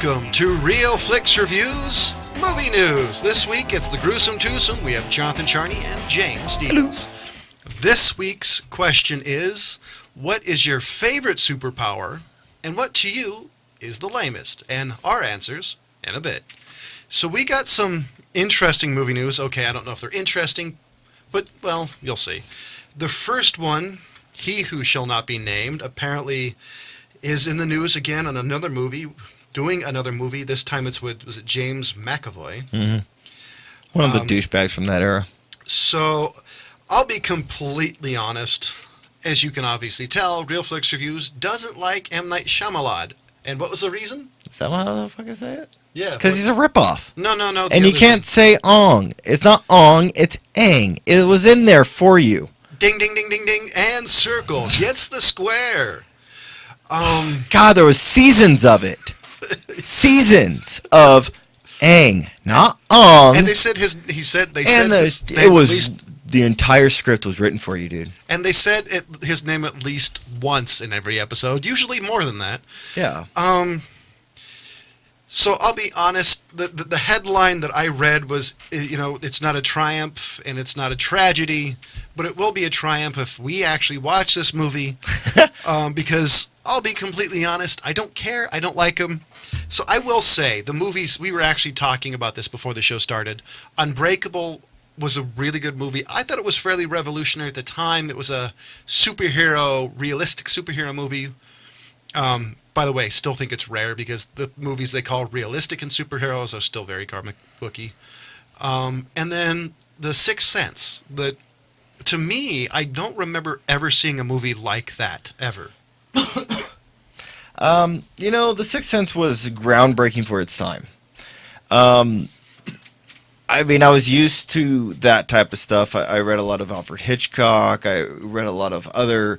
Welcome to Real Flix Reviews Movie News. This week it's the Gruesome Twosome. We have Jonathan Charney and James Stevens. This week's question is, what is your favorite superpower and what to you is the lamest? And our answers in a bit. So we got some interesting movie news. Okay, I don't know if they're interesting, but, well, you'll see. The first one, He Who Shall Not Be Named, apparently is in the news again on another movie, doing another movie. This time it's with, was it James McAvoy? Mm-hmm. One of the douchebags from that era. So, I'll be completely honest. As you can obviously tell, Real Flix Reviews doesn't like M. Night Shyamalan. And what was the reason? Is that how the fuck I say it? Yeah. Because he's a ripoff. No. And you can't say Ong. It's not Ong, it's Aang. It was in there for you. Ding, ding, ding, ding, ding, and circle. Gets the square. God, there was seasons of it. Seasons of Aang, not Ong. And they said the entire script was written for you, dude. And they said his name at least once in every episode, usually more than that. Yeah. So I'll be honest, the headline that I read was, it's not a triumph and it's not a tragedy, but it will be a triumph if we actually watch this movie, because I'll be completely honest, I don't care, I don't like them. So I will say, the movies, we were actually talking about this before the show started, Unbreakable was a really good movie. I thought it was fairly revolutionary at the time. It was a realistic superhero movie. By the way, still think it's rare because the movies they call realistic and superheroes are still very comic booky. And then The Sixth Sense. To me, I don't remember ever seeing a movie like that, ever. The Sixth Sense was groundbreaking for its time. I was used to that type of stuff. I read a lot of Alfred Hitchcock. I read a lot of other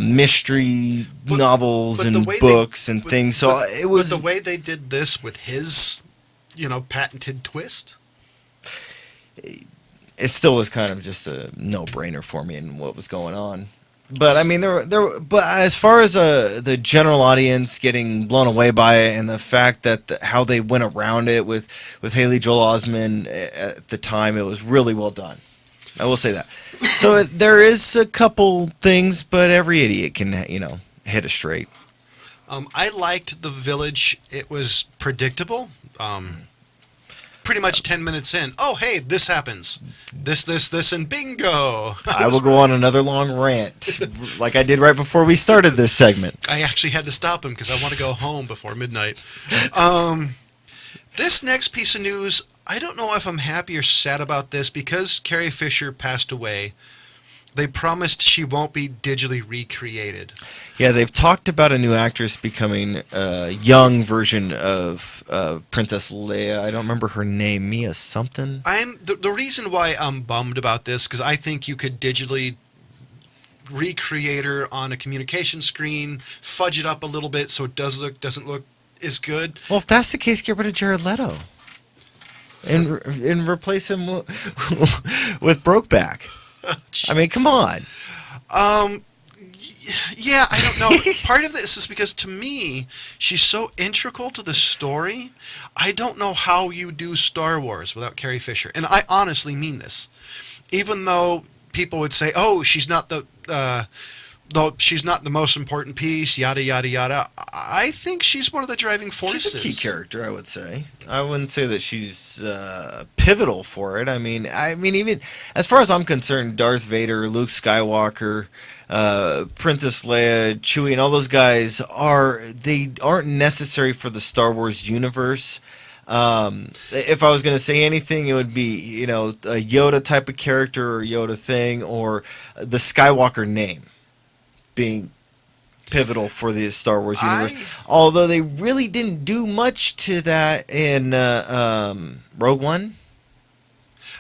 mystery novels and books and things. So it was the way they did this with his, patented twist. It still was kind of just a no-brainer for me in what was going on. But but as far as the general audience getting blown away by it, and the fact that how they went around it with Haley Joel Osment at the time, it was really well done. I will say that. So there is a couple things, but every idiot can hit it straight. I liked The Village. It was predictable. Pretty much 10 minutes in, oh, hey, this happens. This, and bingo. I will go on another long rant, like I did right before we started this segment. I actually had to stop him because I want to go home before midnight. This next piece of news, I don't know if I'm happy or sad about this, because Carrie Fisher passed away. They promised she won't be digitally recreated. Yeah, they've talked about a new actress becoming a young version of Princess Leia. I don't remember her name. Mia something? The reason why I'm bummed about this, because I think you could digitally recreate her on a communication screen, fudge it up a little bit so it doesn't look as good. Well, if that's the case, get rid of Jared Leto. And replace him with Brokeback. Come on. Yeah, I don't know. Part of this is because, to me, she's so integral to the story. I don't know how you do Star Wars without Carrie Fisher. And I honestly mean this. Even though people would say, oh, she's not the most important piece, yada, yada, yada. I think she's one of the driving forces. She's a key character, I would say. I wouldn't say that she's pivotal for it. Even as far as I'm concerned, Darth Vader, Luke Skywalker, Princess Leia, Chewie, and all those guys aren't necessary for the Star Wars universe. If I was going to say anything, it would be, a Yoda type of character or Yoda thing, or the Skywalker name being pivotal for the Star Wars universe. Although they really didn't do much to that in Rogue One.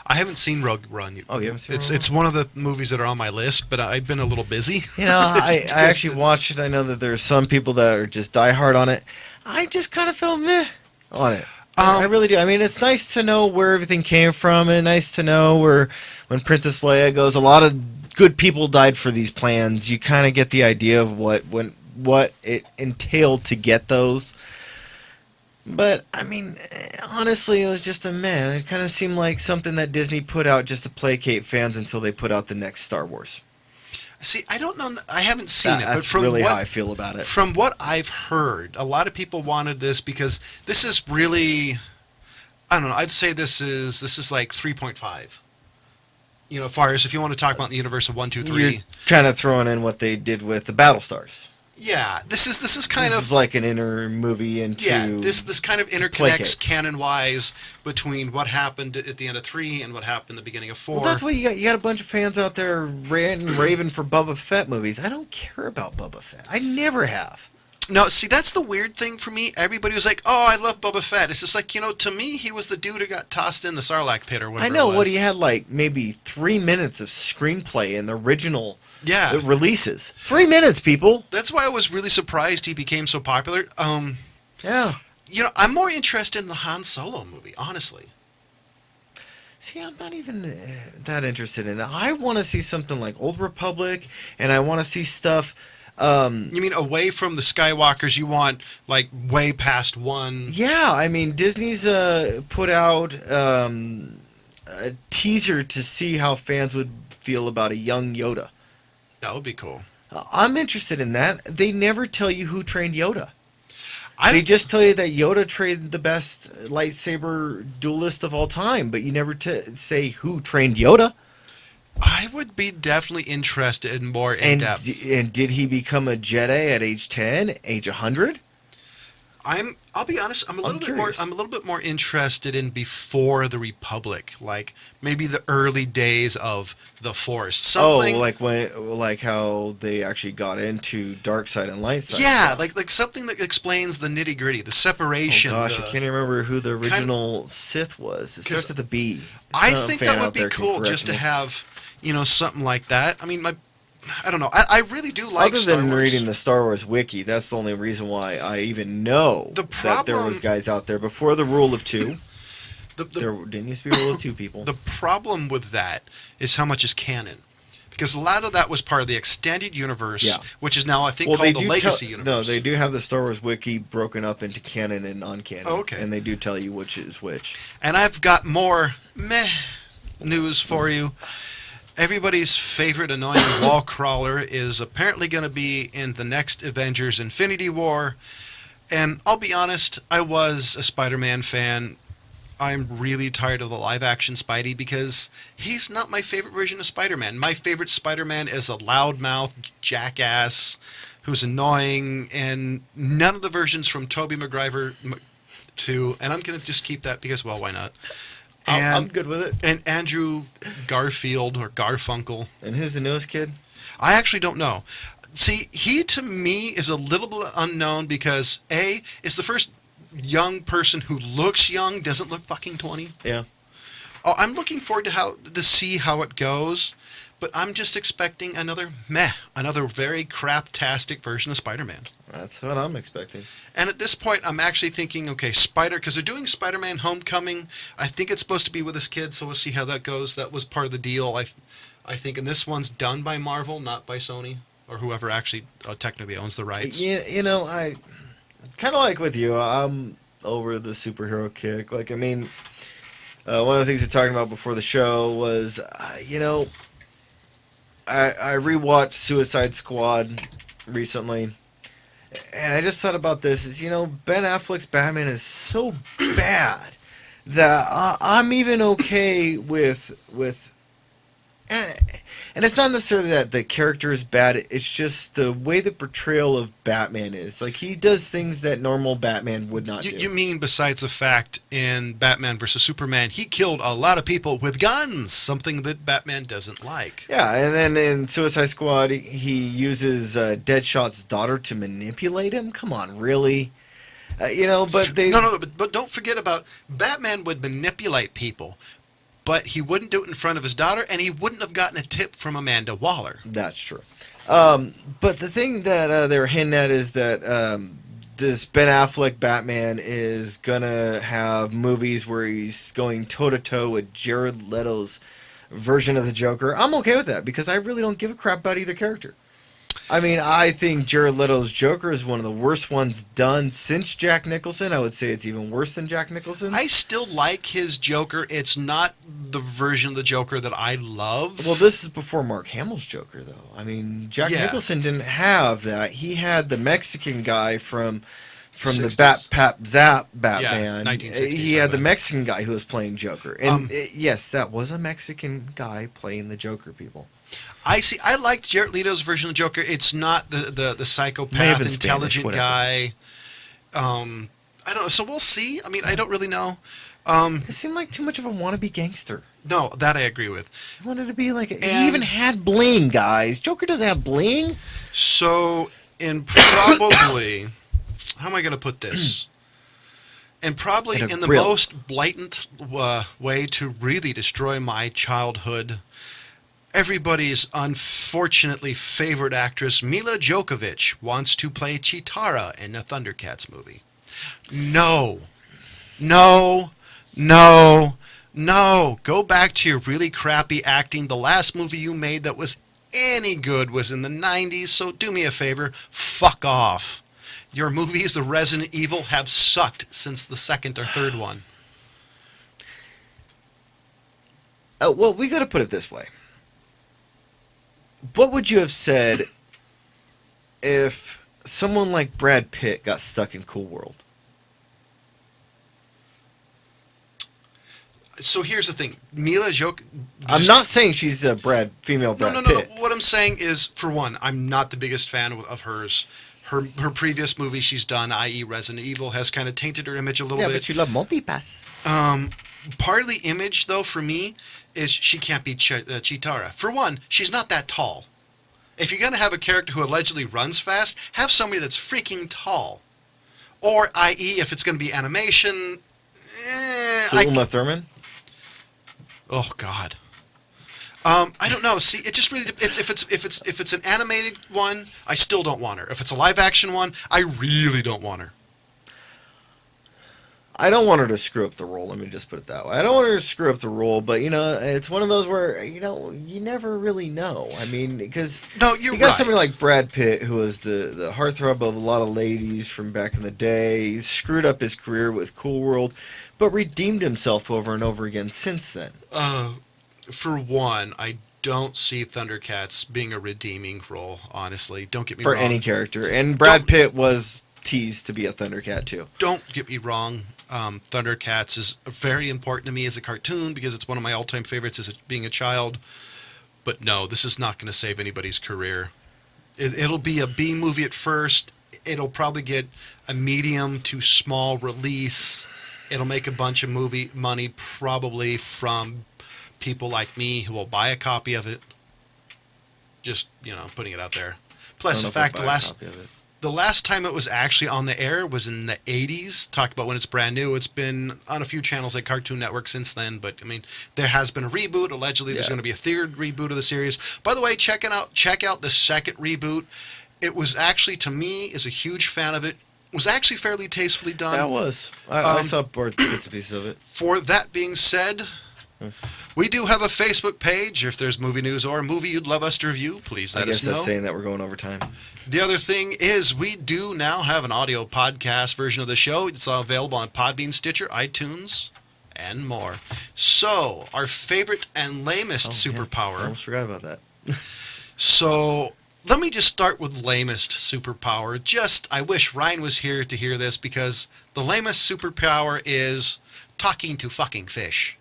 I haven't seen Rogue One. Oh, you haven't seen Rogue One? It's one of the movies that are on my list, but I've been a little busy. I actually watched it. I know that there's some people that are just diehard on it. I just kind of felt meh on it. I really do. It's nice to know where everything came from, and nice to know when Princess Leia goes. A lot of good people died for these plans. You kind of get the idea of what it entailed to get those. But I mean, honestly, it was just a meh. It kind of seemed like something that Disney put out just to placate fans until they put out the next Star Wars. See, I don't know. I haven't seen it, but That's from really how what I feel about it. from what I've heard, a lot of people wanted this because this is really, I don't know. I'd say this is like 3.5. You know, far as if you want to talk about the universe of one, two, You're three. kind of throwing in what they did with the Battlestars. Yeah, this is kind This of is like an inner movie into yeah. This kind of interconnects placate. canon wise between what happened at the end of 3 and what happened at the beginning of 4. Well, that's what you got. You got a bunch of fans out there ranting, raving for Boba Fett movies. I don't care about Boba Fett. I never have. No, see, that's the weird thing for me. Everybody was like, "Oh, I love Boba Fett." It's just like, to me, he was the dude who got tossed in the Sarlacc pit or whatever. I know it what was. he had like maybe 3 minutes of screenplay in the original Yeah, releases. 3 minutes, people. that's why I was really surprised he became so popular. Yeah. I'm more interested in the Han Solo movie, honestly. See, I'm not even that interested in it. I want to see something like Old Republic, and I want to see stuff. You mean away from the Skywalkers? You want like way past 1? Yeah, I mean, Disney's put out a teaser to see how fans would feel about a young Yoda. That would be cool. I'm interested in that. They never tell you who trained Yoda. I They just tell you that Yoda trained the best lightsaber duelist of all time, but you never say who trained Yoda. I would be definitely interested in more in And depth. and did he become a Jedi at age 10, age 100? I'll be honest, I'm a little bit more interested in before the Republic, like maybe the early days of the Force. Something Like how they actually got into dark side and light side. yeah, stuff. like something that explains the nitty-gritty, the Oh separation. gosh, I the- can't remember who the original Sith was. It starts with a B. I Some think fan that would out be there can cool correct just to me. have, something like that. I mean, I don't know. I really do like Other Star than Wars. reading the Star Wars wiki, that's the only reason why I even know The that there was problem- guys out there before the rule of two. the, There didn't used to be a rule of two, people. The problem with that is how much is canon. Because a lot of that was part of the extended universe, Yeah. which is now, I think, Well, called the Legacy Universe. No, they do have the Star Wars wiki broken up into canon and non-canon. Oh, okay. And they do tell you which is which. And I've got more meh news for you. Everybody's favorite annoying wall crawler is apparently going to be in the next Avengers Infinity War. And I'll be honest, I was a Spider-Man fan. I'm really tired of the live-action Spidey because he's not my favorite version of Spider-Man. My favorite Spider-Man is a loudmouth jackass who's annoying, and none of the versions from Tobey Maguire and I'm going to just keep that because, well, why not? I'm good with it. And Andrew Garfield or Garfunkel. And who's the newest kid? I actually don't know. See, he to me is a little bit unknown because A, is the first young person who looks young, doesn't look fucking 20. Yeah. Oh, I'm looking forward to see how it goes, but I'm just expecting another very craptastic version of Spider-Man. That's what I'm expecting. And at this point, I'm actually thinking, okay, because they're doing Spider-Man Homecoming. I think it's supposed to be with his kid, so we'll see how that goes. That was part of the deal, I think. And this one's done by Marvel, not by Sony, or whoever actually technically owns the rights. I kind of like with you. I'm over the superhero kick. Like, I mean, one of the things we were talking about before the show was, I rewatched Suicide Squad recently, and I just thought about this. Ben Affleck's Batman is so bad that I'm even okay with. And it's not necessarily that the character is bad, it's just the way the portrayal of Batman is. Like, he does things that normal Batman would not do. You mean besides the fact in Batman vs. Superman, he killed a lot of people with guns, something that Batman doesn't like. Yeah, and then in Suicide Squad, he uses Deadshot's daughter to manipulate him? Come on, really? But they... No, but don't forget about Batman would manipulate people, but he wouldn't do it in front of his daughter, and he wouldn't have gotten a tip from Amanda Waller. That's true. But the thing that they were hinting at is that this Ben Affleck Batman is gonna have movies where he's going toe-to-toe with Jared Leto's version of the Joker. I'm okay with that, because I really don't give a crap about either character. I mean, I think Jared Leto's Joker is one of the worst ones done since Jack Nicholson. I would say it's even worse than Jack Nicholson's. I still like his Joker. It's not the version of the Joker that I love. Well, this is before Mark Hamill's Joker, though. I mean, Jack Yeah. Nicholson didn't have that. He had the Mexican guy from the 60s. Bat Pap Zap Batman. 1960s He had the Batman. Mexican guy who was playing Joker. And Um, yes, that was a Mexican guy playing the Joker, people. I see. I liked Jared Leto's version of Joker. It's not the May have psychopath, been Spanish, intelligent whatever. guy. I don't know. So we'll see. I mean, I don't really know. It seemed like too much of a wannabe gangster. No, that I agree with. He wanted to be like... And- he even had bling, guys. Joker doesn't have bling. So, in probably, how am I going to put this? And probably In a in the grill. most blatant way to really destroy my childhood, everybody's unfortunately favorite actress, Mila Djokovic, wants to play Chitara in a Thundercats movie. No. No. No. No. Go back to your really crappy acting. The last movie you made that was any good was in the 90s, so do me a favor, fuck off. Your movies, the Resident Evil, have sucked since the second or third one. Well, we got to put it this way. What would you have said if someone like Brad Pitt got stuck in Cool World? So here's the thing. Mila Djokovic... I'm not saying she's a female Brad No. Pitt. What I'm saying is, for one, I'm not the biggest fan of hers. Her previous movie she's done, i.e. Resident Evil, has kind of tainted her image a little Yeah, bit. but you love multipass. Part of the image, though, for me, is she can't be Chitara. For one, she's not that tall. If you're going to have a character who allegedly runs fast, have somebody that's freaking tall. Or, i.e., if it's going to be animation... So Uma Thurman? Oh God. I don't know. See, it just really if it's an animated one, I still don't want her. If it's a live action one, I really don't want her. I don't want her to screw up the role. Let me just put it that way. I don't want her to screw up the role, but it's one of those where you never really know. I mean, because No, you're you got right. somebody like Brad Pitt, who was the heartthrob of a lot of ladies from back in the day. He's screwed up his career with Cool World, but redeemed himself over and over again since then. For one, I don't see Thundercats being a redeeming role. Honestly, don't get me For wrong. any character, and Brad Pitt was teased to be a Thundercat too. Don't get me wrong. Thundercats is very important to me as a cartoon because it's one of my all-time favorites as being a child. But no, this is not going to save anybody's career. It'll be a B movie at first. It'll probably get a medium to small release. It'll make a bunch of movie money probably from people like me who will buy a copy of it. Just, putting it out there. Plus, in fact, the last time it was actually on the air was in the 80s. Talk about when it's brand new. It's been on a few channels like Cartoon Network since then. But, I mean, there has been a reboot. Allegedly, there's going to be a third reboot of the series. By the way, check out the second reboot. It was actually, to me, as a huge fan of it, was actually fairly tastefully done. That was. I saw bits and pieces of it. For that being said, we do have a Facebook page. If there's movie news or a movie you'd love us to review, please let I guess us know. that's saying that we're going over time. The other thing is we do now have an audio podcast version of the show. It's available on Podbean, Stitcher, iTunes, and more. So, our favorite and lamest superpower. I almost forgot about that. So, let me just start with lamest superpower. I wish Ryan was here to hear this because the lamest superpower is talking to fucking fish.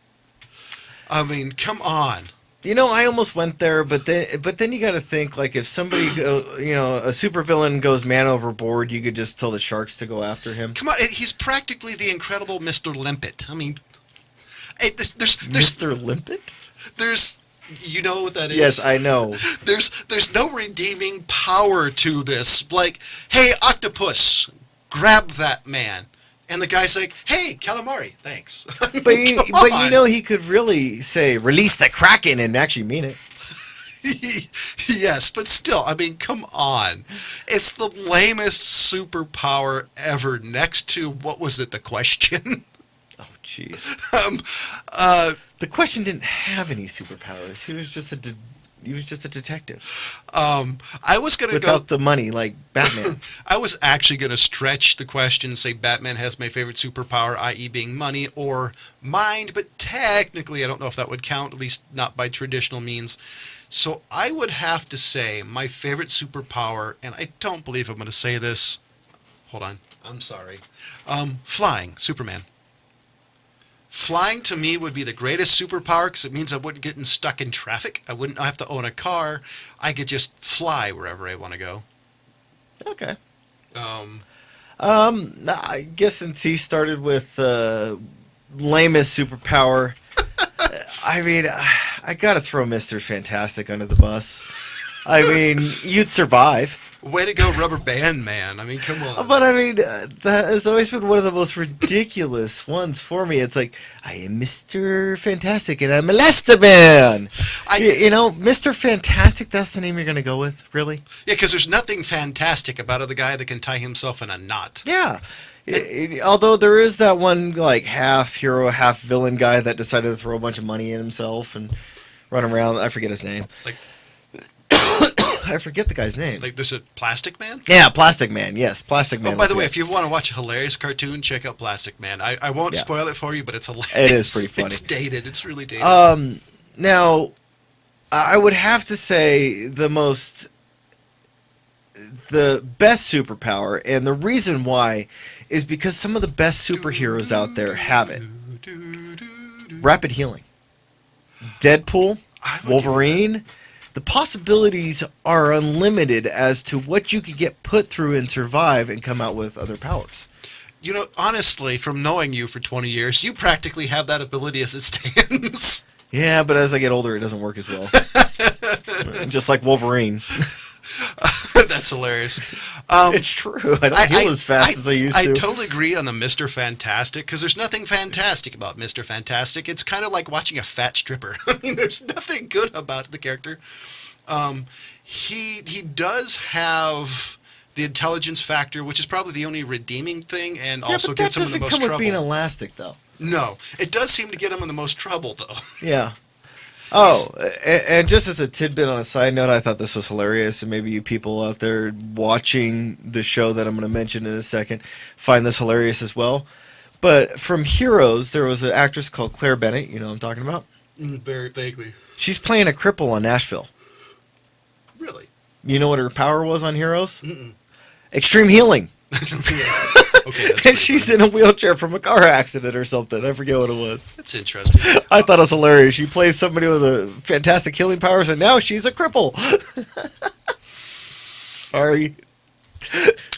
I mean, come on. I almost went there, but then you got to think, like, if somebody a supervillain goes man overboard, you could just tell the sharks to go after him. Come on, he's practically the incredible Mr. Limpet. I mean, there's Mr. Limpet? There's, you know what that is? Yes, I know. There's no redeeming power to this. Like, hey, octopus, grab that man. And the guy's like, hey, calamari, thanks. But he could really say, release the Kraken, and actually mean it. Yes, but still, I mean, come on. It's the lamest superpower ever next to, what was it, the question? Oh, jeez. The The question didn't have any superpowers. He was just a He was just a detective I was going to go. without the money, like Batman. I was actually going to stretch the question and say Batman has my favorite superpower, i.e., being money or mind, but technically I don't know if that would count, at least not by traditional means. So I would have to say my favorite superpower, and I don't believe I'm going to say this. Hold on. I'm sorry. Flying. Superman. Flying to me would be the greatest superpower because it means I wouldn't get stuck in traffic. I wouldn't have to own a car. I could just fly wherever I want to go. Okay. Um, I guess since he started with lamest superpower, I mean, I gotta throw Mr. Fantastic under the bus. I mean, you'd survive. Way to go, Rubber Band Man. I mean, come on. But I mean, that has always been one of the most ridiculous ones for me. It's like, I am Mr. Fantastic and I'm Elastaman. You know, Mr. Fantastic, that's the name you're going to go with? Really? Yeah, because there's nothing fantastic about the guy that can tie himself in a knot. Yeah. Although there is that one, like, half hero, half villain guy that decided to throw a bunch of money at himself and run around. I forget his name. Like, I forget the guy's name. like there's a Plastic Man? Yeah, Plastic Man. Yes, Plastic Man. Oh, by the way, if you want to watch a hilarious cartoon, check out Plastic Man. I won't spoil it for you, but it's hilarious. It is pretty funny. It's dated. It's really dated. Now, I would have to say the best superpower, and the reason why is because some of the best superheroes out there have it. Rapid healing. Deadpool, Wolverine. The possibilities are unlimited as to what you could get put through and survive and come out with other powers. You know, honestly, from knowing you for 20 years, you practically have that ability as it stands. Yeah, but as I get older, it doesn't work as well. Just like Wolverine. That's hilarious. It's true. I don't heal as fast as I used to. I totally agree on the Mr. Fantastic, because there's nothing fantastic about Mr. Fantastic. It's kind of like watching a fat stripper. I mean, there's nothing good about the character. He does have the intelligence factor, which is probably the only redeeming thing, and also gets him in the most trouble. That doesn't come with being elastic, though. No. It does seem to get him in the most trouble, though. Yeah. Oh, and just as a tidbit on a side note, I thought this was hilarious, and maybe you people out there watching the show that I'm going to mention in a second find this hilarious as well. But from Heroes, there was an actress called Claire Bennett, you know what I'm talking about? Very vaguely. She's playing a cripple on Nashville. Really? You know what her power was on Heroes? Mm-mm. Extreme healing. Okay, and she's in a wheelchair from a car accident or something. I forget what it was. That's interesting. I thought it was hilarious. She plays somebody with a fantastic healing powers, and now she's a cripple. Sorry.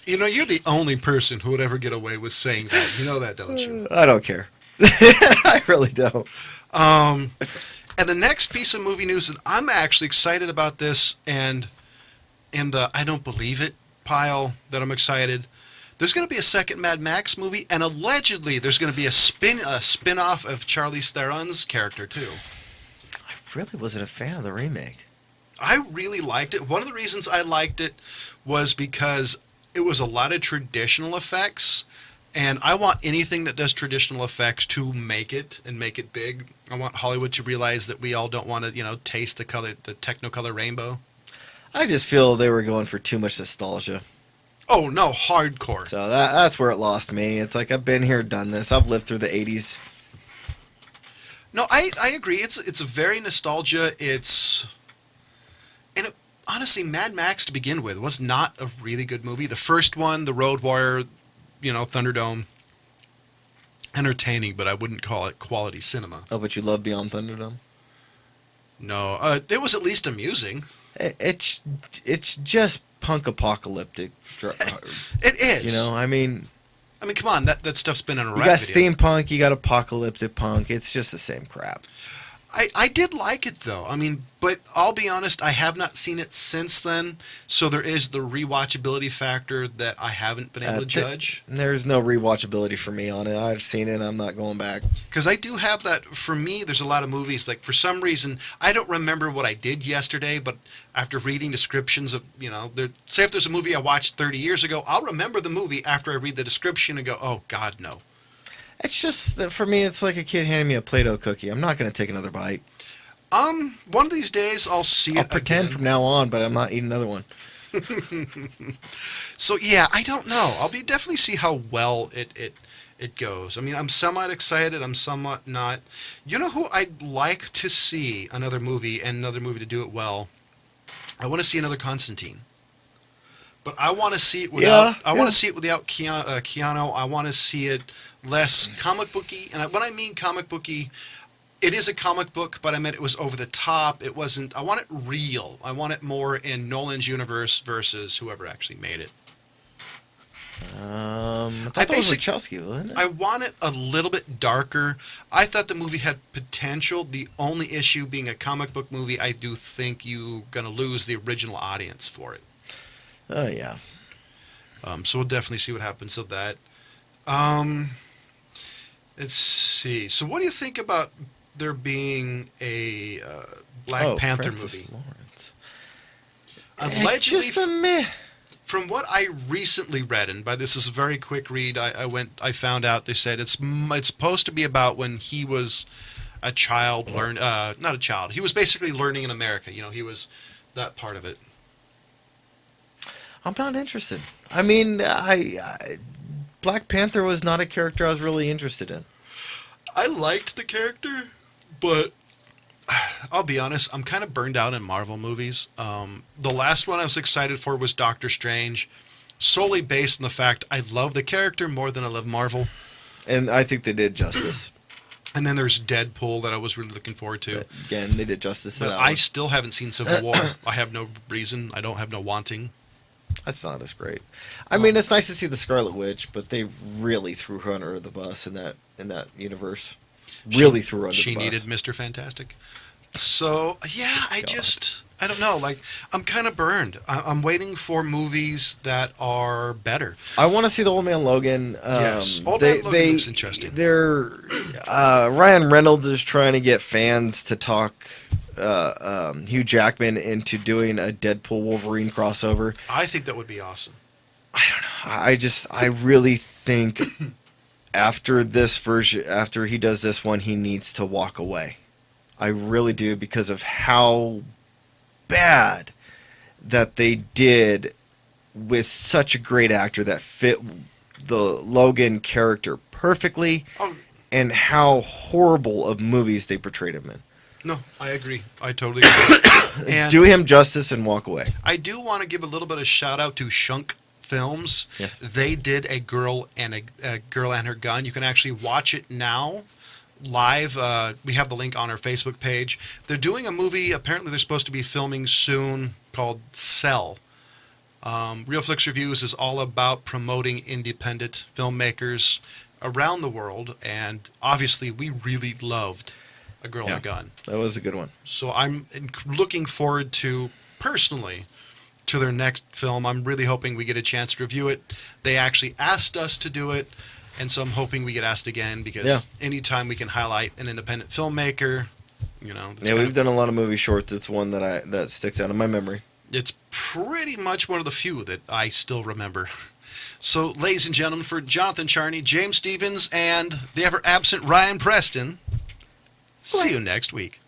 You know, you're the only person who would ever get away with saying that. You know that, don't you? I don't care. I really don't. And the next piece of movie news, and I'm actually excited about this, and in the I don't believe it pile that I'm excited. There's going to be a second Mad Max movie, and allegedly there's going to be a spin-off of Charlize Theron's character too. I really wasn't a fan of the remake. I really liked it. One of the reasons I liked it was because it was a lot of traditional effects, and I want anything that does traditional effects to make it and make it big. I want Hollywood to realize that we all don't want to, taste the Technicolor rainbow. I just feel they were going for too much nostalgia. Oh, no, hardcore. So that's where it lost me. It's like, I've been here, done this. I've lived through the 80s. No, I agree. It's a very nostalgia. Honestly, Mad Max to begin with was not a really good movie. The first one, The Road Warrior, Thunderdome, entertaining, but I wouldn't call it quality cinema. Oh, but you love Beyond Thunderdome? No, it was at least amusing. It's just punk apocalyptic. It is. I mean, come on, that stuff's been in a rap You got video. steampunk, you got apocalyptic punk. It's just the same crap. I did like it though. But I'll be honest, I have not seen it since then, so there is the rewatchability factor that I haven't been able to judge. There's no rewatchability for me on it. I've seen it, I'm not going back. Because I do have that, for me, there's a lot of movies, like for some reason, I don't remember what I did yesterday, but after reading descriptions of, say if there's a movie I watched 30 years ago, I'll remember the movie after I read the description and go, oh God, no. It's just that for me, it's like a kid handing me a Play-Doh cookie. I'm not going to take another bite. One of these days I'll see I'll it pretend again. from now on, but I'm not eating another one. So yeah, I don't know. I'll be definitely see how well it goes. I mean, I'm somewhat excited. I'm somewhat not. You know who I'd like to see another movie and another movie to do it well? I want to see another Constantine. But I want to see it without. Yeah, I yeah. want to see it without Keanu. I want to see it less comic booky. And when I mean comic booky, it is a comic book, but I meant it was over the top. It wasn't. I want it real. I want it more in Nolan's universe versus whoever actually made it. I thought that was Wachowski, wasn't it? I want it a little bit darker. I thought the movie had potential. The only issue being a comic book movie, I do think you're going to lose the original audience for it. Oh, yeah. So we'll definitely see what happens with that. Um, let's see. So what do you think about there being a Black Panther Francis movie? Lawrence. Allegedly, Just a meh. from what I recently read, and by this is a very quick read, I found out they said it's supposed to be about when he was a child, not a child. He was basically learning in America. You know, he was that part of it. I'm not interested. I mean, Black Panther was not a character I was really interested in. I liked the character, but I'll be honest, I'm kind of burned out in Marvel movies. The last one I was excited for was Doctor Strange, solely based on the fact I love the character more than I love Marvel. And I think they did justice. And then there's Deadpool that I was really looking forward to. Again, they did justice to But that I one. still haven't seen Civil War. I have no reason. I don't have no wanting. That's not as great. I mean, it's nice to see the Scarlet Witch, but they really threw her under the bus in that universe. Really threw her under She the bus. needed Mr. Fantastic. So, yeah, I don't know. Like, I'm kind of burned. I'm waiting for movies that are better. I want to see the Old Man Logan. Yes, Old Man Logan looks interesting. Ryan Reynolds is trying to get fans to talk Hugh Jackman into doing a Deadpool Wolverine crossover. I think that would be awesome. I don't know. I really think after this version, after he does this one, he needs to walk away. I really do, because of how bad that they did with such a great actor that fit the Logan character perfectly, Oh, and how horrible of movies they portrayed him in. no, I agree. I totally agree. And Do him justice and walk away. I do want to give a little bit of shout out to Shunk Films. Yes. They did a girl and her gun. You can actually watch it now live. We have the link on our Facebook page. They're doing a movie. Apparently, they're supposed to be filming soon called Cell. Real Flix Reviews is all about promoting independent filmmakers around the world, and obviously, we really loved A Girl and a Gun. That was a good one. So I'm looking forward to, personally, to their next film. I'm really hoping we get a chance to review it. They actually asked us to do it, and so I'm hoping we get asked again, because anytime we can highlight an independent filmmaker, Yeah, we've done a lot of movie shorts. It's one that sticks out in my memory. It's pretty much one of the few that I still remember. So, ladies and gentlemen, for Jonathan Charney, James Stevens, and the ever-absent Ryan Preston, see you next week.